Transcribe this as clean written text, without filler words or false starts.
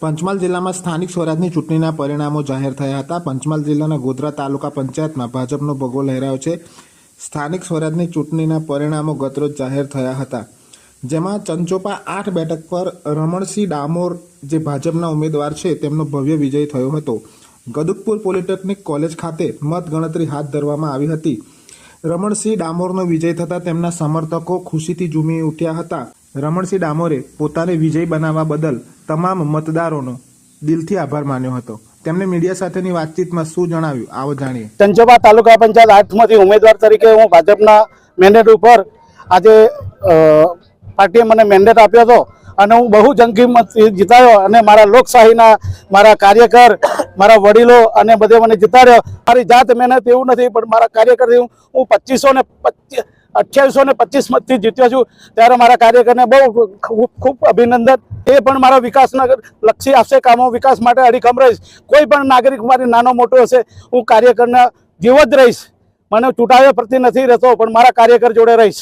પંચમહાલ જિલ્લામાં સ્થાનિક સ્વરાજની ચૂંટણીના પરિણામો જાહેર થયા હતા। પંચમહાલ જિલ્લાના ગોધરા તાલુકા પંચાયતમાં ભાજપનો ભગવો લહેરાયો છે। સ્થાનિક સ્વરાજની ચૂંટણીના પરિણામો ગતરોજ જાહેર થયા હતા, જેમાં ચંચોપા 8 બેઠક પર રમણસિંહ ડામોર જે ભાજપના ઉમેદવાર છે તેમનો ભવ્ય વિજય થયો હતો। ગદુકપુર પોલિટેકનિક કોલેજ ખાતે મતગણતરી હાથ ધરવામાં આવી હતી। રમણસિંહ ડામોરનો વિજય થતાં તેમના સમર્થકો ખુશીથી ઝૂમી ઉઠ્યા હતા। રમણસિંહ ડામોરે પોતાને વિજય બનાવવા બદલ તમામ મતદારોનો દિલથી આભાર માન્યો હતો। તેમણે મીડિયા સાથેની વાતચીતમાં શું જણાવ્યું, આવો જાણીએ। ચંચોપા તાલુકા પંચાયત 8માંથી ઉમેદવાર તરીકે હું ભાજપના મેન્ડેટ ઉપર આજે પાર્ટીએ મને મેન્ડેટ આપ્યો હતો અને હું બહુ જંગી મતથી જીતાયો અને મારા લોકશાહીના મારા કાર્યકર, મારા વડીલો અને બધે મને જીતાડ્યો। મારી જાત મહેનત એવું નથી, પણ મારા કાર્યકરથી હું 2825 મતથી જીત્યો છું। ત્યારે મારા કાર્યકરને બહુ ખૂબ અભિનંદન। એ પણ મારા વિકાસના લક્ષી આપશે, કામો વિકાસ માટે અડીખમ રહીશ। કોઈ પણ નાગરિક મારી નાનો મોટો હશે, હું કાર્યકરના જેવો જ રહીશ। મને ચૂંટાવ્યા પ્રતિ નથી રહેતો, પણ મારા કાર્યકર જોડે રહીશ।